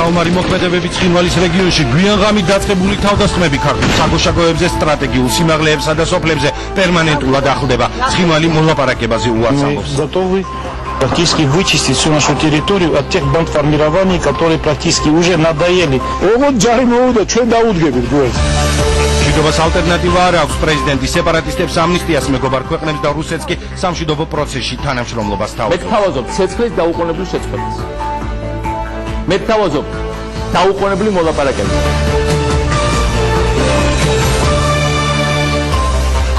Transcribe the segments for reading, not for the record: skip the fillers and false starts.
საომარი მოქმედებები ცხინვალის რეგიონში გვიან ღამით დაწყებული თავდასხმები ქართულ საგუშაგოებზე, სტრატეგიულ სიმაღლეებსა და სოფლებზე პერმანენტულად ახლდება. ცხინვალი მოლაპარაკებაზე უარს ამბობს. Практически вычистить всю нашу территорию от тех бандформирований, которые практически уже надоели. მშვიდობას ალტერნატივა არ აქვს. პრეზიდენტი სეპარატისტებს ამნისტიას მეგობარ ქვეყნებს და რუსეთს კი სამშვიდობო პროცესში თანამშრომლობას თავაზობს. მე გთავაზობ ცეცხლის დაუყოვნებლივ შეწყვეტას. მე გთავაზობ დაუყოვნებლივ მოლაპარაკებას.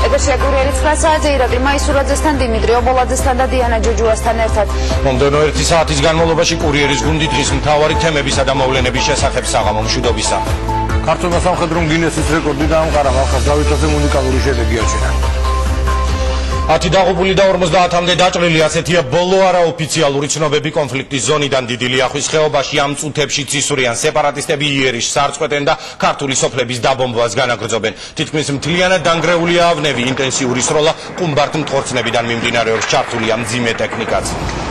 ეკლესია კურიერის 9 საათზე ირაკლი მაისურაძესთან, დიმიტრი ობოლაძესთან და დიანა ჯოჯუასთან ერთად. მომდევნო 1 საათის განმავლობაში კურიერის გუნდი დღის მთავარი თემებისა და მოვლენების შესახებ საღამო მშვიდობისა. ქართულმა სამხედრომ გინესის რეკორდი დაამყარა ხალხის დავითაზე უნიკალური შედეგი აჩვენა. 10 დაღუპული და 50-მდე დაჭრილი, ასეთია ბოლო არაოფიციალური ცნობები კონფლიქტის ზონიდან დიდი ლიახვის ხეობაში. ამ წუთებში ცისურიან სეპარატისტები იერიშს სარწყვეტენ და ქართული სოფლების დაბომბვას განაგრძობენ. თითქმის მთლიანად დანგრეულია ავნები, ინტენსიური სროლა ყუმბართ მტყორცნებიდან მიმდინარეობს, ჩართულია მძიმე ტექნიკაც.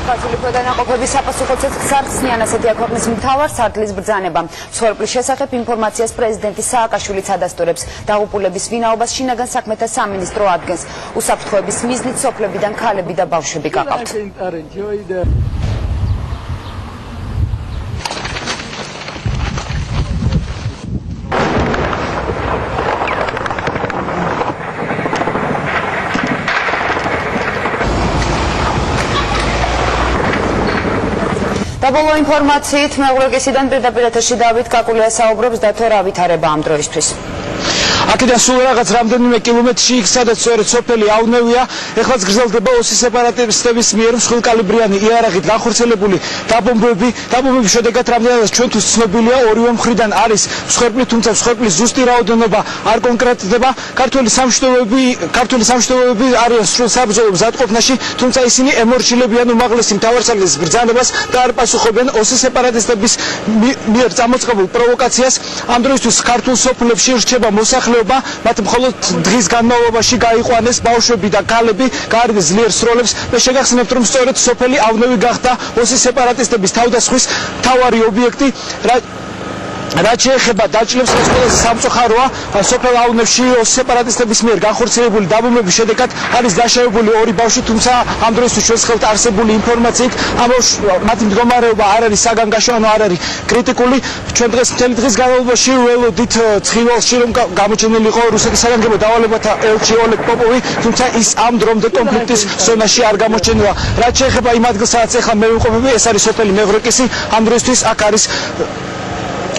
ქართული ქვედანაყოფების საპასუხო ცეცხლს არ ხსნიან, ასეთია ქვეყნის მთავარ სარდლის ბრძანება. მსხვერპლის შესახებ ინფორმაციას პრეზიდენტი სააკაშვილიც ადასტურებს. დაღუპულების ვინაობას შინაგან საქმეთა სამინისტრო ადგენს. უსაფრთხოების მიზნით სოფლებიდან ქალები და ბავშვები გაყავთ. და ბოლო ინფორმაციით მეუღლესიდან პირდაპირ ეთერში დავით კაკულია საუბრობს და თუ რა ვითარება ამ დროისთვის. აქედან სულ რაღაც რამდენიმე კილომეტრში იქ სადაც სწორედ სოფელი ავნევია, ეხლაც გრძელდება ოსის სეპარატისტების მიერ მსხვილკალიბრიანი იარაღით განხორციელებული დაბომბვების შედეგად რამდენადაც ჩვენთვის ცნობილია, ორივე მხრიდან არის მსხვერპლი, თუმცა მსხვერპლის ზუსტი რაოდენობა არ კონკრეტდება. ქართული სამშვიდობოები არიან სრულ საბრძოლო მზადყოფნაში, თუმცა ისინი ემორჩილებიან უმაღლესი მთავარსარდლის ბრძანებას და არ პასუხობენ ოსის სეპარატისტების მიერ წამოწყებულ პროვოკაციას. ამ დროისთვის ქართულ სოფლებში რჩება მოსახლეობა, მათ მხოლოდ დღის განმავლობაში გაიყვანეს ბავშვები და ქალები, გაარიდეს ძლიერ სროლებს და შეგახსენებთ, რომ სწორედ სოფელი ავნევი გახდა ოსის სეპარატისტების თავდასხმის მთავარი ობიექტი. რაც შეეხება დაჭრილებს, ეს ყველაზე სამწუხაროა. სოფელ ავნევში ოსის სეპარატისტების მიერ განხორციელებული დაბომბვების შედეგად არის დაშავებული 2 ბავშვი, თუმცა ამ დროისთვის ჩვენს ხელთ არსებული ინფორმაციით მათი მდგომარეობა არ არის საგანგაშო, ანუ არ არის კრიტიკული. ჩვენ მთელი დღის განმავლობაში ველოდით ცხინვალში, რომ გამოჩენილი იყო რუსეთის საგანგებო დავალებათა ელჩი ოლეგ პოპოვი, თუმცა ის ამ დრომდე კონფლიქტის ზონაში არ გამოჩენილა. რაც შეეხება იმ ადგილს, სადაც ახლა მე ვიმყოფები, ეს არის სოფელი მეღრეკისი. ამ დროისთვის აქ არის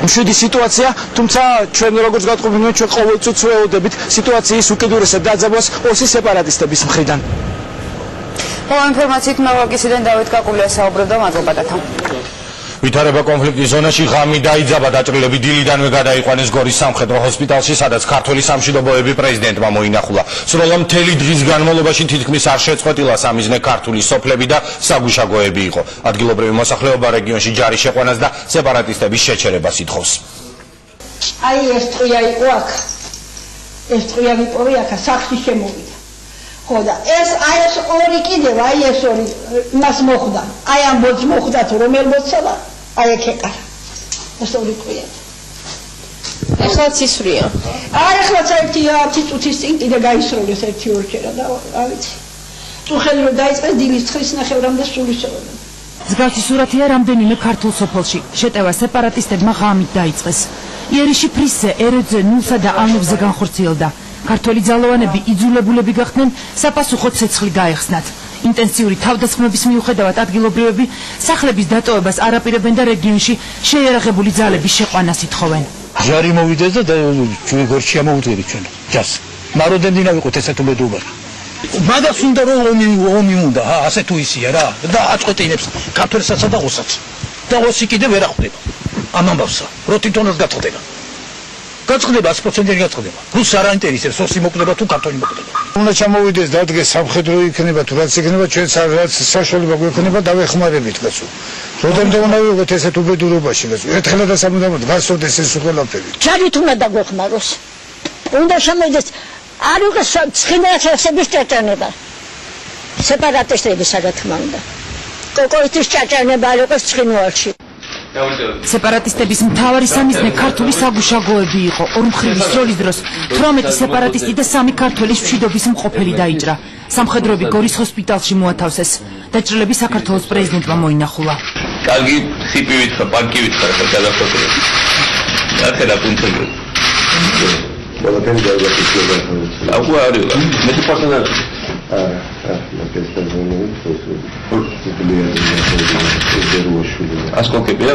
მშვიდი სიტუაცია, თუმცა ჩვენ როგორც გატყობინებთ, ჩვენ ყოველწუთს ველოდებით სიტუაციის უკიდურესად დაძაბვას ოსის სეპარატისტების მხრიდან. ბოლო ინფორმაციით მეუღლესიდან დავით კაკულია საუბრობდა, მადლობა დათო. ვითარება კონფლიქტის ზონაში, ღამი დაიძაბა, დაჭრილები დილიდანვე გადაიყვანეს გორის სამხედრო ჰოსპიტალში, სადაც ქართული სამშვიდობოები პრეზიდენტმა მოინახულა. სროლა მთელი დღის განმავლობაში თითქმის არ შეწყვეტილა, სამიზნე ქართული სოფლები და საგუშაგოები იყო. ადგილობრივი მოსახლეობა რეგიონში ჯარის შეყვანას და სეპარატისტების შეჩერებას ითხოვს. აი ეს ტყვია იყო აქ. ეს ტყვია ვიპოვე აქ, სახში შემოვიდა. ხო და ეს ორი კიდევ, აი ეს ორი მას მოხვდა. აი ამ ბოძს მოხვდა თუ რომელ ბოძსა? აი აქ ეკარა. ეს ორი ტყვია. ეხლა ცისვრია. აი ეხლა ერთი 10 წუთის წინ კიდე გაისროლეს ერთი ორჯერა და რა ვიცი. წუხელი რომ დაიწყეს დილის 9:30-მდე სულ ისროლე. მსგავსი სურათია რამდენიმე ქართულ სოფელში. შეტევა სეპარატისტებმა ღამით დაიწყეს. იერიში ფრისზე, ეროძზე, ნულსა და ავნებზე განხორციელდა. ქართველი ძალოვანები იძულებულები გახდნენ საპასუხო ცეცხლი გაეხსნათ. ინტენსიური თავდასხმების მიუხედავად ადგილობრივები სახლების დატოვებას არ აპირებენ და რეგიონში შეიარაღებული ძალების შეყვანას ითხოვენ. ჟარი მოვიდეს და ჩვენ გორში ამოვუდგებით ჩვენ ჯას. მაროდენდინა ვიყოთ ესეთ უბედურებაში. მაგას უნდა რომ ომი უნდა, ასე თუ ისია რა. და აწყვეტინებს ქართველსაცა და ოსაც. და ოსი კიდე ვერ ახვდება. ამ ამბავსა, რო თვითონაც გაწყდება. გაწყდება 100% გაწყდება. რუს არ აინტერესებს ოსი მოკვდება თუ ქართველი მოკვდება. უნდა ჩამოვიდეს დადგეს სამხედრო იქნება თუ რაც იქნება, ჩვენ რაც საშუალება გვექნება დავეხმარებით გასულ. როდემდე უნდა ვიყოთ ესეთ უბედურობაში გასულ. ერთხელ და სამუდამოდ გასწორდეს ეს ყველაფერი. ჯარით უნდა დაგვეხმაროს. უნდა შემოიდეს არ იყოს ცხინვალის ჭაჭანება. სეპარატისტების რა თქმა უნდა. კოკოიტის ჭაჭანება არ იყოს ცხინვალში. სეპარატისტების მთავარი სამიზნე ქართული საგუშაგოები იყო. ორმხრივი სროლის დროს 18 სეპარატისტი და 3 ქართველის მშვიდობის მყოფელი დაიჭრა. სამხედროები გორის ჰოსპიტალში მოათავსეს. დაჭრილები საქართველოს პრეზიდენტმა მოინახულა. კარგი ხიპი ვითხრა, პანკი ვითხრა, გადახოთები. ახლა პუნქტები. ყველაფერი გადაგაკეთდა. აუ არის. მე პერსონალ ასკოლკებია?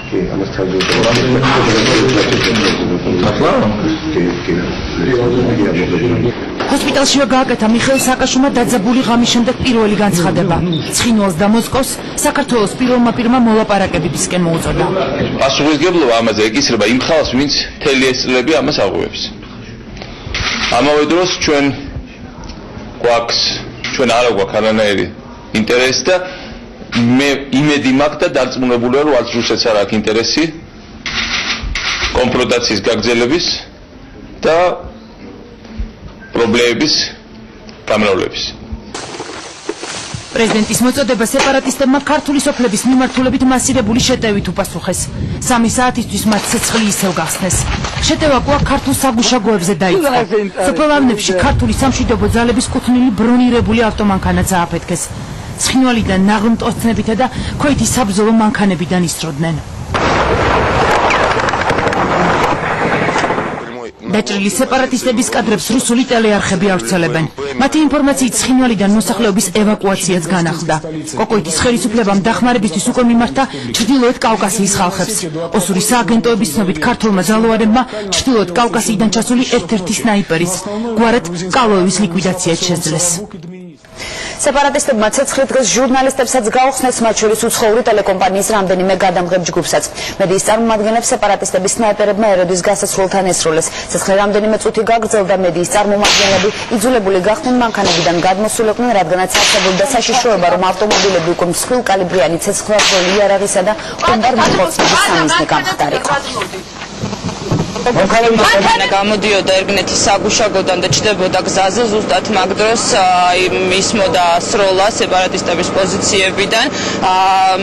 კი, ამას თავზე ჰოსპიტალშივე გააკეთა მიხეილ სააკაშვილმა დაძაბული ღამის შემდეგ პირველი განცხადება. ცხინვალს და მოსკოვს საქართველოს პირველმა პირმა მოლაპარაკებებისკენ მოუწოდა. პასუხისგებლობა ამაზე ეკისრება იმ ხალხს, ვინც მთელი ეს წლები ამას აღვევს. ამავე დროს ჩვენ არ გვაქვს არანაირი ინტერესი და მე იმედი მაქვს და დარწმუნებულია, რომ არც რუსეთს არ აქვს ინტერესი კონფრონტაციის გაგრძელების და პრობლემების გამრავლების. პრეზიდენტის მოწოდება სეპარატისტებმა ქართული სოფლების მიმართულებით მასირებული შეტევით უპასუხეს. 3 საათისთვის მათ ცეცხლი ისევ გახსნეს. შეტევა კვლავ ქართულ საგუშაგოებზე დაიწყო. სოფლავანებში ქართული სამშვიდობო ძალების კუთვნილი ბრონირებული ავტომანქანაც ააფეთქეს. ცხინვალიდან ნაღმტოცნებითა და ქვეითის საბრძოლო მანქანებიდან ისროდნენ. დაჭრილი სეპარატისტების კადრებს რუსული ტელეარხები ავრცელებენ. მათი ინფორმაციით ცხინვალიდან მოსახლეობის ევაკუაციაც განახლდა. კოკოიტის ხელისუფლებამ დახმარებისთვის უკვე მიმართა ჩრდილოეთ კავკასიის ხალხებს. ოსური სააგენტოების ცნობით ქართულმა ძალოვანებმა ჩრდილოეთ კავკასიიდან ჩასული ერთ-ერთი სნაიპერის გვარად კალოევის ლიკვიდაციაც შეძლეს. სეპარატისტებმა ცეცხლი დღეს ჟურნალისტებსაც გაუხსნეს, მათ შორის უცხოური ტელეკომპანიის რამდენიმე გადამღებ ჯგუფსაც. მედიის წარმომადგენლებს სეპარატისტების სნაიპერებმა ერევნის გასასრულთან ესრულეს. ცეცხლი რამდენიმე წუთი გაგრძელდა. მედიის წარმომადგენლები იძულებული გახდნენ მანქანებიდან გადმოსულიყვნენ, რადგანაც არსებობდა და საშიშროება, რომ ავტომობილები უკვე მსხვილ კალიბრიანი ცეცხლსასროლი იარაღისა და ხომბარ მოხოცნების სამიზნე გამხდარიყო. მანქანა გამოდიოდა ერგნეთის საგუშაგოდან და ჩდებოდა გზაზე, ზუსტად მაგ დროს ისმოდა სროლა სეპარატისტების პოზიციებიდან.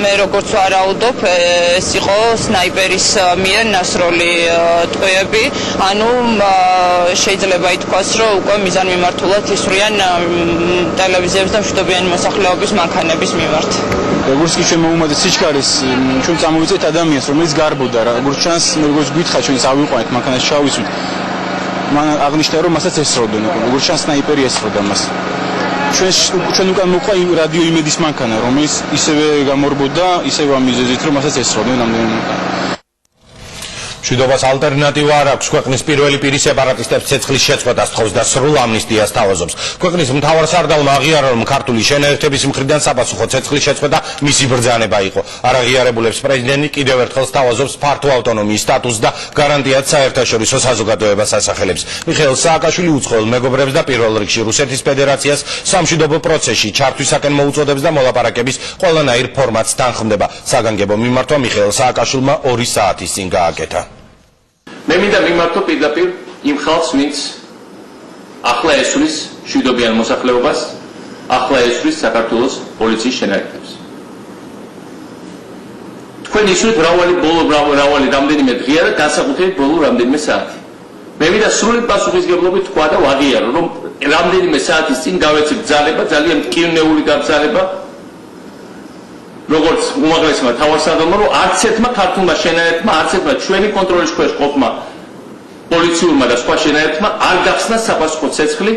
მე როგორც ვარაუდობ, ეს იყო სნაიპერის მიერ ნასროლი ტყვეები, ანუ შეიძლება ითქვას, რომ უკვე მიზანმიმართულად ისვრიან ტელევიზიებს და მშვიდობიანი მოსახლეობის მანქანების მიმართ. როგორც კი ჩვენ მოუმატეთ სიჩქარის, ჩვენ წამოვიწეთ ადამიანს, რომელიც გარბოდა, როგორც ჩანს, როგორც გითხრა, ჩვენს ავიყვანეთ მანქანას ჩავისვით. მან აღნიშნა, რომ მასაც ესროდნენ, როგორც ჩანს, სნაიპერი ესროდა მას. ჩვენ უკან მოყვა რადიო იმედის მანქანა, რომელიც ისევე გამორბოდა, ისევე ამ მიზეზით, რომ მასაც ესროდნენ ამდენი მანქანა. მშვიდობას ალტერნატივა არ აქვს. ქვეყნის პირველი პირი სეპარატისტებს ცეცხლის შეწყვეტას თხოვს და სრულ ამნისტიას თავაზობს. ქვეყნის მთავარსარდალმა აღიარა, რომ ქართული შენაერთების მხრიდან საფასუხო ცეცხლის შეწყვეტა მისი ბრძანება იყო. არ აღიარებულებს პრეზიდენტი კიდევ ერთხელ თავაზობს ფართო ავტონომიის სტატუსს და გარანტიად საერთაშორისო საზოგადოებას ასახელებს. მიხეილ სააკაშვილი უცხოელ მეგობრებს და პირველ რიგში რუსეთის ფედერაციას სამშვიდობო პროცესში ჩართვისაკენ მოუწოდებს და მოლაპარაკების ყველანაირ ფორმატს თანხმდება. საგანგებო მიმართვა მიხეილ სააკაშვილმა 2 საათის წინ გააკეთა. მე მინდა მიმართო პირდაპირ იმ ხალხს, ვინც ახლა ესვრის მშვიდობიან მოსახლეობას, ახლა ესვრის საქართველოს პოლიციის შენაერთებს. თქვენ ისვრით მრავალი რამდენიმე დღეა და განსაკუთრებით ბოლო რამდენიმე საათი. მე მინდა სრული პასუხისგებლობით თქვა და ვაღიარო, რომ რამდენიმე საათის წინ გავეცი ბრძანება, ძალიან მტკივნეული გაბრძანება, როგორც უმაღლესმა თავარსარდალმა, რომ არც ერთმა ქართულმა შენაერთმა, არც ერთმა ჩვენი კონტროლის ქვეშ ყოფმა პოლიციურმა და სხვა შენაერთმა არ გახსნა საფასუხო ცეცხლი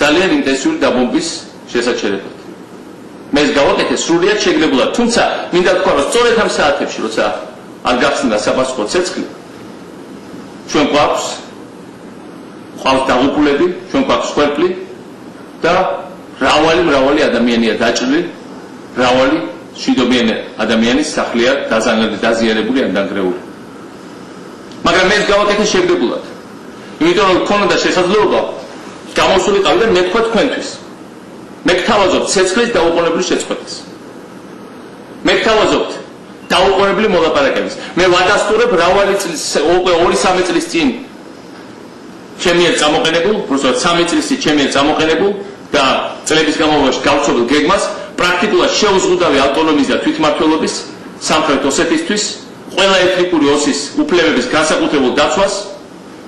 ძალიან ინტენსიური დაბომბვის შესაჩერებლად. მე ეს გავაკეთე სრულიად შეგნებულად, თუმცა მინდა თქვა, რომ სწორედ ამ საათებში, როცა არ გახსნა საფასუხო ცეცხლი, ჩვენ გვაქვს დაღუპულები, ჩვენ გვაქვს სკვერპლი და მრავალი ადამიანია დაჭრილი, მრავალი მშვიდობიანი ადამიანის სახლია დაზიანებული ან დანგრეული. მაგრამ მე ეს გავაკეთე შეგნებულად. იმიტომ რომ ქონოდა შესაძლებლობა გამოსულიყავი და მეთქვა თქვენთვის. მე გთავაზობთ ცეცხლის დაუყოვნებლივ შეწყვეტას. მე გთავაზობთ დაუყოვნებლივ მოლაპარაკებას. მე ვადასტურებ მრავალი წლის, უკვე 2-3 წლის წინ ჩემი ერთ წამოყენებულ, უბრალოდ 3 წლის წინ ჩემი ერთ წამოყენებულ და წლების განმავლობაში გავცნობილ გეგმას პრაქტიკულად შეუზღუდავი ავტონომიის და თვითმმართველობის სამხრეთ ოსეთისთვის ყველა ეთნიკური ოსის უფლებების განსაკუთრებულ დაცვას,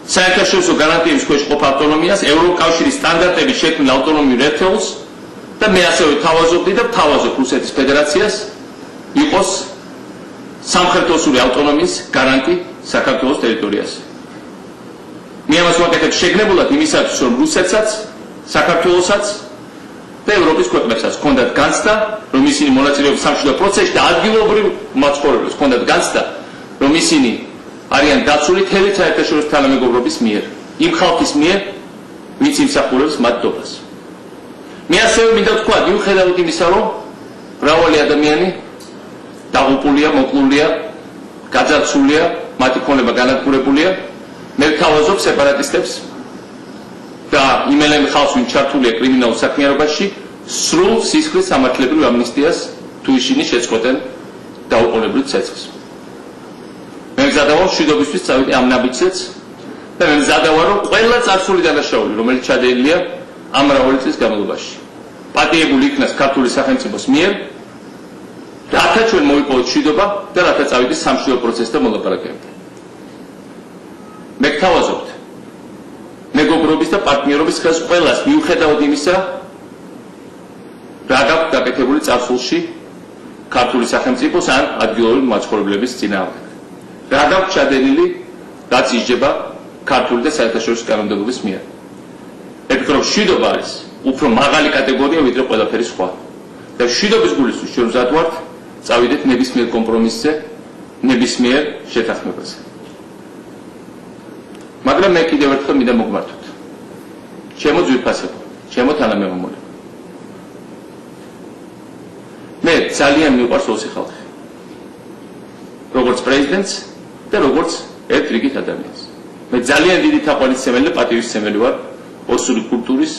საერთაშორისო გარანტიების ქვეშ ყოფ ავტონომიას, ევროკავშირის სტანდარტების შექმნილ ავტონომიურ ერთეულს და მე ასევე თავაზობდი და ვთავაზობ რუსეთის ფედერაციას იყოს სამხრეთოსური ავტონომიის გარანტი საქართველოს ტერიტორიაზე. მე ამას ვაკეთებ შეგნებულად იმისათვის, რომ რუსეთსაც, საქართველოსაც და ევროპის ქვეყნებსაც ჰქონდათ განცდა, რომ ისინი მონაწილეობენ სამშვიდობო პროცესში და ადგილობრივ მაცხოვრებლებს ჰქონდათ განცდა, რომ ისინი არიან დაცული მთელი საერთაშორისო თანამეგობრობის მიერ, იმ ხალხის მიერ, ვინც იმსახურებს მათ დობას. მე ასევე მინდა ვთქვა, მიუხედავად იმისა, რომ მრავალი ადამიანი დაღუპულია, მოკლულია, გაძარცვულია, მათი ქონება განადგურებულია, მე ვთავაზობ სეპარატისტებს და იმელემ ხალხს, ვინც ჩართულია კრიმინალურ საქმიანობაში, სრულ სისხლის სამართლებრივ ამნისტიას თუ ისინი შეწყვეტენ დაუყოვნებლივ ცეცხლს. მე მზადავ მშვიდობისთვის წავიდე ამ ნაბიჯზეც და მე მზადავ რომ ყველა წარსული დანაშაული, რომელიც ჩადენილია ამ მრავალი წლის განმავლობაში, პატიებული იქნას ქართული სახელმწიფოს მიერ, რათა ჩვენ მოვიპოვოთ მშვიდობა და რათა წავიდეს სამშვიდობო პროცესთან მოლაპარაკებამდე. მე გთავაზობთ მეგობრობის და პარტნიორობის ხელს ყველას, მიუხედავად იმისა, რა გაქვთ გაკეთებული წარსულში ქართული სახელმწიფოს ან ადგილობრივი მაცხოვრებლების წინააღმდეგ. რა გაქვთ ჩადენილი, რაც ისჯება ქართული და საერთაშორისო კანონმდებლობის მიერ. მე ვფიქრობ, რომ მშვიდობა არის უფრო მაღალი კატეგორია ვიდრე ყველაფერი სხვა. და მშვიდობის გულისთვის ჩვენ მზად ვართ წავიდეთ ნებისმიერ კომპრომისზე, ნებისმიერ შეთანხმებაზე. მაგრამ მე კიდევ ერთხელ მინდა მოგმართოთ. ჩემო ძვირფასებო, ჩემო თანამემამულე. მე ძალიან მიყვარს ოსი ხალხი. როგორც პრეზიდენტს და როგორც ერთ რიგით ადამიანს. მე ძალიან დიდი თაყვანისმცემელი და პატივისცემელი ვარ ოსური კულტურის,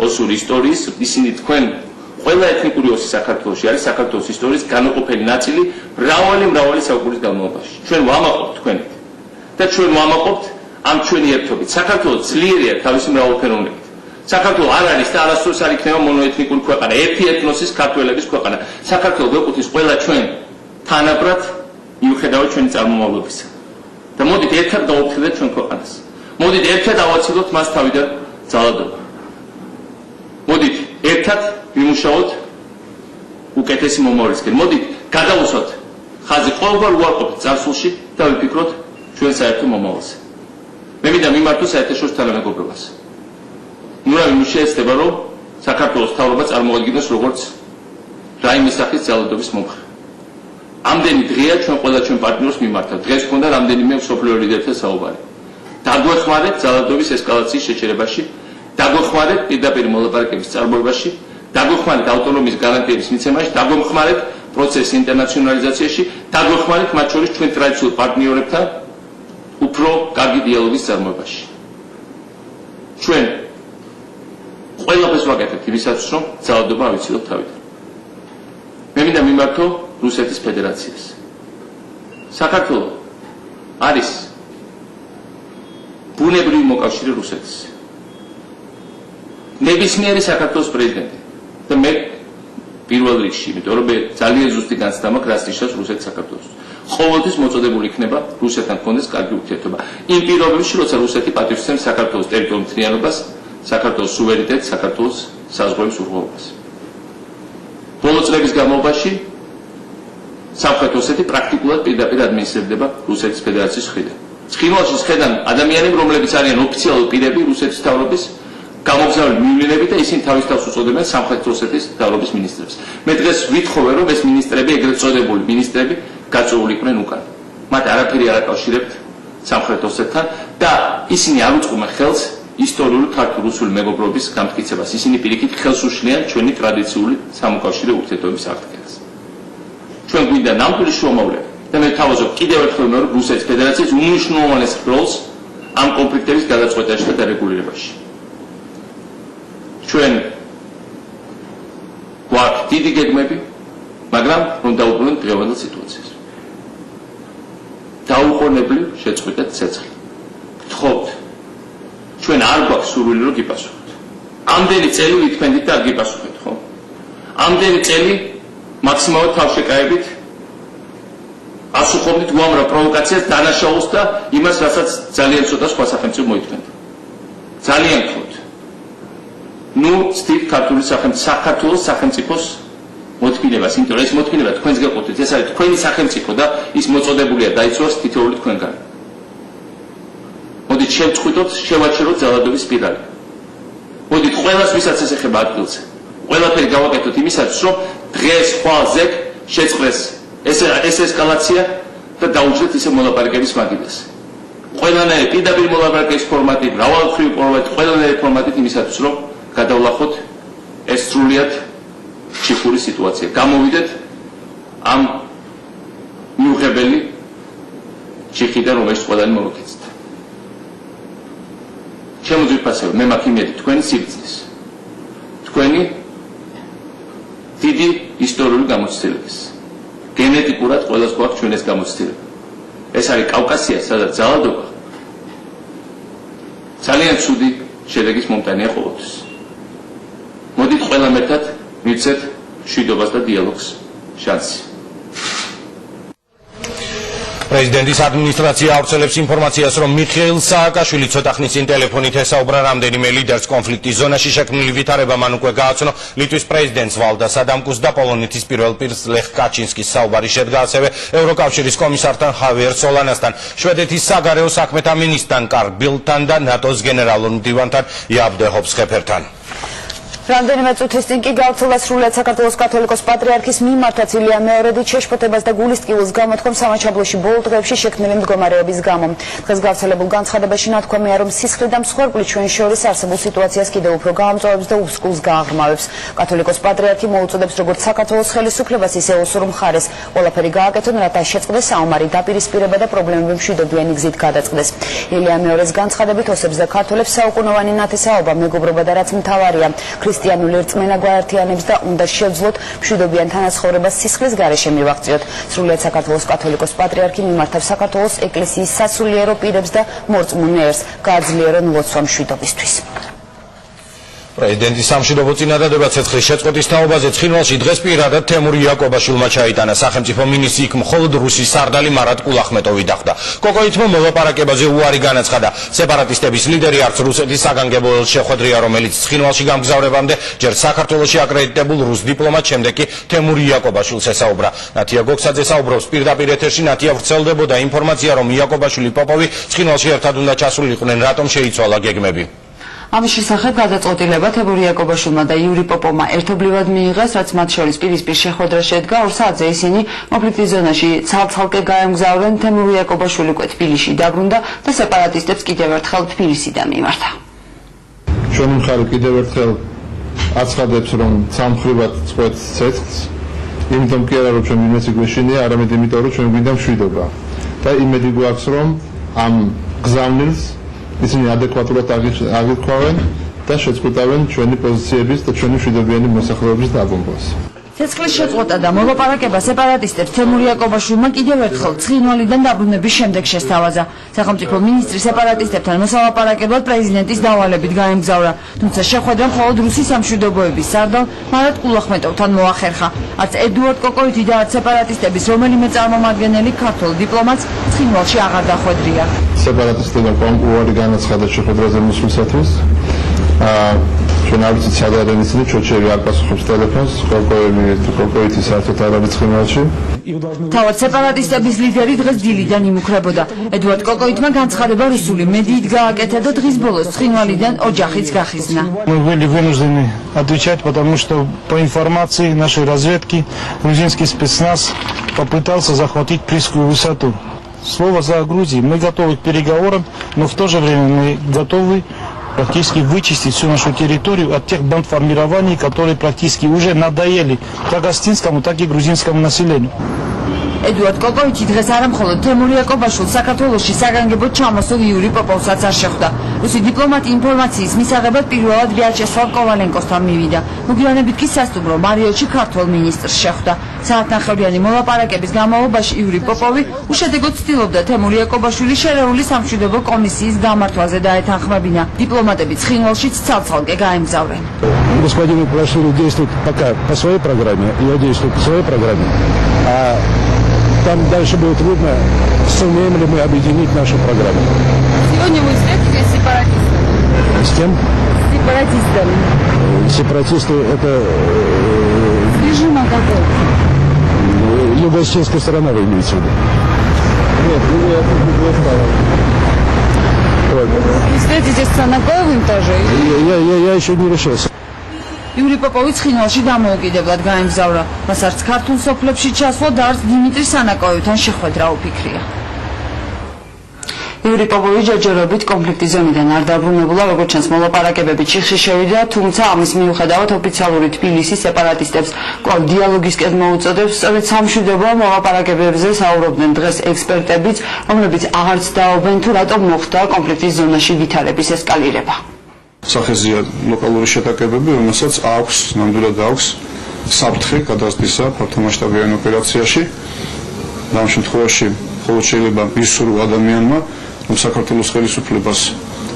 ოსური ისტორიის, ისინი თქვენ ყველა ეთნიკური ოსი საქართველოში არის საქართველოს ისტორიის განუყოფელი ნაწილი მრავალი საუკუნის განმავლობაში. ჩვენ ვამაყობთ თქვენით და ჩვენ ვამაყობთ ამ ჩვენი ერთობით. საქართველოს ძლიერია თავისი მრავალფეროვნებით. საქართველოს არ არის და არასდროს არ იქნება მონოეთნიკური ქვეყანა, ერთი ეთნოსის ქართველების ქვეყანა. საქართველოს გვეკუთვნის ყველა ჩვენ თანაბრად მიუხედავად ჩვენი წარმომავლობისა. და მოდით ერთად გავუფრთხილდეთ ჩვენ ქვეყანას. მოდით ერთად ავაცილოთ მას თავიდან ძალადობა. მოდით ერთად ვიმუშაოთ უკეთესი მომავლისკენ. მოდით გადავუსვათ ხაზი ყოველგვარ უარყოფით წარსულში და ვიფიქროთ ჩვენ საერთო მომავალზე. მე მინდა მიმართო საერთაშორისო თანამეგობრობას. ნუ რა შეეცდება, რომ საქართველოს მთავრობა წარმოადგინოს როგორც რაიმე სახის ძალადობის მომხრე. ამდენი დღეა ჩვენ ყველა ჩვენ პარტნიორს მიმართავთ. დღეს მქონდა რამდენიმე მსოფლიო ლიდერთან საუბარი. დაგვეხმარეთ ძალადობის ესკალაციის შეჩერებაში, დაგვეხმარეთ პირდაპირ მოლაპარაკების წარმოებაში, დაგვეხმარეთ ავტონომიის გარანტიების მიცემაში, დაგვეხმარეთ პროცესის ინტერნაციონალიზაციაში, დაგვეხმარეთ მათ შორის ჩვენ ტრადიციულ პარტნიორებთან უფრო კარგი დიალოგის წარმოებაში. ჩვენ ყველაფერს ვაკეთებთ იმისათვის, რომ ძალადობა ავიცილოთ თავიდან. მე მინდა მიმართო რუსეთის ფედერაციას. საქართველო არის ბუნებრივი მოკავშირე რუსეთის. ნებისმიერი საქართველოს პრეზიდენტი და მე პირველ რიგში, იმიტომ რომ მე ძალიან ზუსტი განცდა მაქვს, რაც ნიშნავს რუსეთი საქართველოს. ყოველთვის მოწოდებული იქნება რუსეთთან გქონდეს კარგი ურთიერთობა. იმ პირობებში, როცა რუსეთი პატივისცემს საქართველოს ტერიტორიულ მთლიანობას, საქართველოს სუვერენიტეტს, საქართველოს საზღვრების უღრმავებას. ბოლო წლების განმავლობაში სამხრეთ ოსეთი პრაქტიკულად პირდაპირ ადმინისტრირდება რუსეთის ფედერაციის მხრიდან. ცხინვალში შედან ადამიანები, რომლებიც არიან ოფიციალური პირები რუსეთის მთავრობის, გამოგზავნილი მივლინები და ისინი თავის თავს უწოდებენ სამხრეთ ოსეთის მთავრობის მინისტრებს. მე დღეს ვითხოვე, რომ ეს მინისტრები, ეგრეთ წოდებული მინისტრები, გაწეული იყვნენ უკან. მათ არაფერი არ აკავშირებთ სამხრეთ ოსეთთან და ისინი არ უწყობენ ხელს ისტორიული ქართულ-რუსული მეგობრობის გამტკიცებას. ისინი პირიქით ხელს უშლიან ჩვენი ტრადიციული სამოკავშირე ურთიერთობების აღდგენას. ჩვენ გვინდა ნამდვილი შუამავლები და მე ვთავაზობ კიდევ ერთხელ მეორე რუსეთის ფედერაციის უმნიშვნელოვანეს როლს ამ კონფლიქტების გადაწყვეტაში და დარეგულირებაში. ჩვენ გვაქვს დიდი გეგმები, მაგრამ რომ დაუბრუნოთ დღევანდელ სიტუაციას. დაუყოვნებლივ შეწყვეტეთ ცეცხლი. გთხოვთ, ჩვენ არ გვაქვს სურვილი რომ გიპასუხოთ. ამდენი წელი ვითქმედით და არ გიპასუხეთ, ხო? ამდენი წელი მაქსიმალურად თავშეკავებით ასუხობდით უამრავ პროვოკაციას, დანაშაულს და იმას, რასაც ძალიან ცოტა სხვა სახელმწიფო მოითმენდა. ძალიან გთხოვთ. ნუ ცდით საქართველოს სახელმწიფოს მოთმინებას, იმიტომ რომ ეს მოთმინება თქვენს გეყოთ, ეს არის თქვენი სახელმწიფო და ის მოწოდებულია დაიცვას თითოეული თქვენგან. მოდით შევწყვიტოთ, შევაჩეროთ ძალადობის სპირალი. მოდით ყველას, ვისაც ეს ეხება ადგილზე, ყველაფერი გავაკეთოთ იმისათვის, რომ დღეს ხვალ ზეგ შეწყდეს ეს ესკალაცია და დაუჯდეთ ისე მოლაპარაკების მაგიდას. ყველანაირი პირდაპირ მოლაპარაკების ფორმატი, მრავალმხრივი ფორმატი, ყველანაირი ფორმატით იმისათვის, რომ გადავლახოთ ეს სრულიად ჩიხური სიტუაცია. გამოვიდეთ ამ მიუღებელი ჩიხიდან, რომელიც ყველანი მოვიქცეთ. ჩემო ძვირფასეო, მე მაქვს იმედი თქვენი სიბრძნის, თქვენი დიდი ისტორიული გამოცდილების. გენეტიკურად ყველას გვაქვს ჩვენ ეს გამოცდილება. ეს არის კავკასია, სადაც ძალადობა ძალიან ცუდი შედეგის მომტანია ყოველთვის. მოდით ყველამ ერთად მივცეთ მშვიდობას და დიალოგს შანსი. პრეზიდენტის ადმინისტრაცია ავრცელებს ინფორმაციას, რომ მიხეილ სააკაშვილი ცოტა ხნის წინ ტელეფონით ესაუბრა რამდენიმე ლიდერს კონფლიქტის ზონაში შექმნილი ვითარება მან უკვე გააცნო ლიტვის პრეზიდენტს ვალდას ადამკუს და პოლონეთის პირველ პირს ლეხ კაჩინსკის საუბარი შედგა ასევე ევროკავშირის კომისართან ხავიერ სოლანასთან, შვედეთის საგარეო საქმეთა მინისტრთან კარლ ბილდთან და ნატოს გენერალურ მდივანთან იაბ დე ჰოფსხეფერთან. რამდენიმე წუთის წინ კი გავრცელდა სრულიად საქართველოს კათოლიკოს პატრიარქის მიმართაც ილია მეორედით შეშფოთებას და გულის ტკივილს გამოთქვამ სამაჩაბლოში ბოლო დღეებში შექმნილი მდგომარეობის გამო. დღეს გავრცელებულ განცხადებაში ნათქვამია, რომ სისხლი და მსხვერპლი ჩვენ შორის არსებულ სიტუაციას კიდევ უფრო გაამწვავებს და უსკულს გააღრმავებს. კათოლიკოს პატრიარქი მოუწოდებს როგორც საქართველოს ხელისუფლებას, ისე ოსურ მხარეს ყველაფერი გააკეთონ, რათა შეწყდეს საომარი დაპირისპირება და პრობლემები მშვიდობიანი გზით გადაწყდეს. ილია მეორეს განცხადებით ოსებს და ქართველებს საუკუნოვანი ნათესაობა, მეგობრობა და რაც მთავარია, ქრისტიანული რწმენა გვაერთიანებს და უნდა შევძლოთ მშვიდობიან თანაცხოვრებას სისხლის გარეშე მივაღწიოთ. სრულიად საქართველოს კათოლიკოს პატრიარქი მიმართავს საქართველოს ეკლესიის სასულიერო პირებს და მორწმუნეებს გააძლიერონ ლოცვა მშვიდობისთვის. პრეზიდენტის სამშვიდობო წინადადება ცეცხლის შეწყვეტის თაობაზე ცხინვალში დღეს პირადად თემური იაკობაშვილმა ჩაიტანა. სახელმწიფო მინისტრი იქ მხოლოდ რუსის სარდალი მარად კულახმეტოვი დახვდა. კოკოითმა მოლაპარაკებაზე უარი განაცხადა. სეპარატისტების ლიდერი არც რუსეთის საგანგებო შეხვედრია, რომელიც ცხინვალში გამგზავრებამდე ჯერ საქართველოში აკრედიტებულ რუს დიპლომატს, შემდეგ კი თემური იაკობაშვილს ესაუბრა. ნათია გოგსაძე საუბრობს პირდაპირ ეთერში. ნათია ვრცელდებოდა ინფორმაცია, რომ იაკობაშვილი პოპოვი ცხინვალში ერთად უნდა ჩასულიყვნენ, რატომ შეიცვალა გეგმები. ამის შესახებ გადაწყვეტილება თემური იაკობაშვილმა და იური პოპოვმა ერთობლივად მიიღეს, რაც მათ შორის პირისპირ შეხვედრა შედგა. 2 საათზე ისინი კონფლიქტის ზონაში ცალ-ცალკე გაემგზავრნენ. თემური იაკობაშვილი უკვე თბილისში დაბრუნდა და სეპარატისტებს კიდევ ერთხელ თბილისიდან მიმართა. ჩვენი მხარე კიდევ ერთხელ აცხადებს, რომ სამხრივად წყვეტს ცეცხლს, იმიტომ კი არა, რომ ჩვენ ვინმეს გვეშინია, არამედ იმიტომ, რომ ჩვენ გვინდა მშვიდობა. და იმედი გვაქვს, რომ ამ გზავნილს ისინი ადეკვატურად აღიქვავენ და შეწყვეტავენ ჩვენი პოზიციების და ჩვენი მშვიდობიანი მოსახლეობის დაბომბვას. ცეცხლის შეწყვეტა და მოლაპარაკება სეპარატისტებს თემური იაკობაშვილმა კიდევ ერთხელ ცხინვალიდან დაბრუნების შემდეგ შესთავაზა. სახელმწიფო მინისტრი სეპარატისტებთან მოსალაპარაკებლად პრეზიდენტის დავალებით გაემგზავრა, თუმცა შეხვედრა მხოლოდ რუსის სამშვიდობოების სარდალ მარად კულახმეტოვთან მოახერხა. არც ედუარდ კოკოიტი და არც სეპარატისტების რომელიმე წარმომადგენელი ქართულ დიპლომატს ცხინვალში აღარ დახვედრია. სეპარატისტებმა უარი განაცხადა შეხვედრაზე მოსვლისათვის. ჩვენ არ ვიცით სად არიან ისინი, ჩოჩევი არ პასუხობს ტელეფონს, კოკოიტი საერთოდ არ არის ცხინვალში. თავად სეპარატისტების ლიდერი დღეს დილიდან იმუქრებოდა. ედუარდ კოკოიტმა განცხადება რუსული მედიით გააკეთა და დღის ბოლოს ცხინვალიდან ოჯახიც გახიზნა. Мы были вынуждены отвечать, потому что по информации нашей разведки грузинский спецназ попытался захватить Присскую высоту. Слово за Грузией. Мы готовы к переговорам, но в то же время мы готовы практически вычистить всю нашу территорию от тех бандформирований, которые практически уже надоели как гостинскому, так и грузинскому населению. ედუარდ კოკოიტი დღეს არა მხოლოდ თემური იაკობაშვილს საქართველოში საგანგებოდ ჩამოსულ იური პოპოვსაც არ შეხვდა. რუსი დიპლომატი ინფორმაციის მისაღებად პირველად ვიაჩესლავ კოვალენკოსთან მივიდა. მოგვიანებით კი სასტუმრო მარიოტში ქართველ მინისტრს შეხვდა. საათნახევრიანი მოლაპარაკების განმავლობაში იური პოპოვი უშედეგოდ ცდილობდა თემური იაკობაშვილის შერეული სამშვიდობო კომისიის გამართვაზე დაეთანხმებინა. დიპლომატები ცხინვალშიც ცალ-ცალკე გაემგზავრნენ. Господину Палашвили действует пока по своей программе, я действую по своей программе. А там дальше будет видно, сумеем ли мы объединить нашу программу. Сегодня вы встретились с сепаратистами? С кем? С сепаратистами. Сепаратисты это Режима какой? юго-чеченская сторона, вы имеете в виду? Нет, Вы встретитесь с Цанакоевым тоже? я еще не решился. იური პოპოვი ცხინვალში დამოუკიდებლად გაემგზავრა. მას არც ქართულ სოფლებში ჩასვლა და არც დიმიტრი სანაკოევთან შეხვედრა უფიქრია. იური პოპოვი ჯერჯერობით კონფლიქტის ზონიდან არ დაბრუნებულა, როგორც ჩანს მოლაპარაკებები ჩიხში შევიდა, თუმცა ამის მიუხედავად ოფიციალური თბილისი სეპარატისტებს კვლავ დიალოგისკენ მოუწოდებს. სწორედ სამშვიდობო მოლაპარაკებებზე საუბრობდნენ დღეს ექსპერტებიც, რომლებიც აღარც დაობენ თუ რატომ მოხდა კონფლიქტის ზონაში ვითარების ესკალირება. სახეზეა ლოკალური შეტაკებები, რომელსაც აქვს, ნამდვილად აქვს საფრთხე გადასვლისა ფართომასშტაბიან ოპერაციაში. ამ შემთხვევაში მხოლოდ შეიძლება ისურვო ადამიანმა, რომ საქართველოს ხელისუფლებას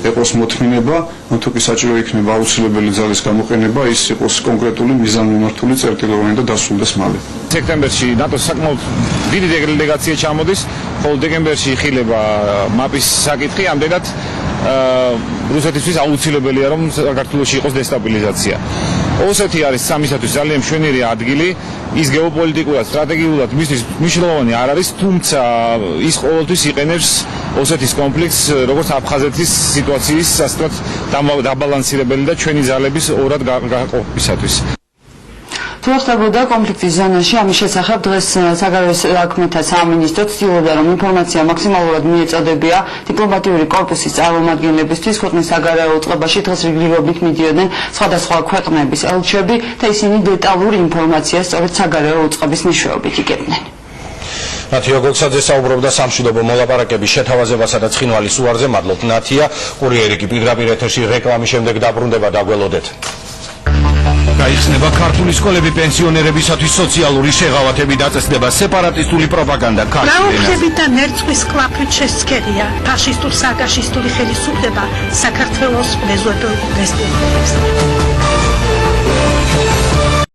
ეყოს მოთმინება, თუ კი საჭირო იქნება აუცილებელი ძალის გამოყენება, ის იყოს კონკრეტული მიზანმიმართული წერტილოვანი და დასრულდეს მალე. სექტემბერში ნატოს საკმაოდ დიდი დელეგაცია ჩამოდის, ხოლო დეკემბერში იხილება მაპის საკითხი, ამდენად რუსეთისთვის აუცილებელია, რომ საქართველოში იყოს დესტაბილიზაცია. ოსეთი არის სამისათვის ძალიან მშვენიერი ადგილი, ის გეოპოლიტიკურად, სტრატეგიულად მისთვის მნიშვნელოვანი არ არის, თუმცა ის ყოველთვის იყენებს ოსეთის კონფლიქტს როგორც აფხაზეთის სიტუაციის სასწრაფოდ დაბალანსირებელი და ჩვენი ძალების ორად გაყოფისათვის. თუ ხდებოდა კონფლიქტის ზონაში, ამის შესახებ დღეს საგარეო საქმეთა სამინისტრო ცდილობდა, რომ ინფორმაცია მაქსიმალურად მიეწოდებია დიპლომატიური კორპუსის წარმომადგენლებისთვის. ქვეყნის საგარეო უწყებაში დღეს რიგრიგობით მიდიოდნენ სხვადასხვა ქვეყნების ელჩები და ისინი დეტალურ ინფორმაციას სწორედ საგარეო უწყების მეშვეობით იგებდნენ. ნათია გოგსაძე საუბრობდა სამშვიდობო მოლაპარაკების შეთავაზებასა და ცხინვალის უარზე. მადლობთ ნათია. კურიერი კი პირდაპირ ეთერში რეკლამის შემდეგ დაბრუნდება, დაგველოდეთ. გაიხსნება ქართული სკოლები პენსიონერებისათვის სოციალური შეღავათები დაწესდება სეპარატისტული პროპაგანდა გაუქმებით და ნერწვის კლაფით შესცქერია ფაშისტურ-სააკაშისტური ხელისუფლება საქართველოს მეზობელ რესპუბლიკებს.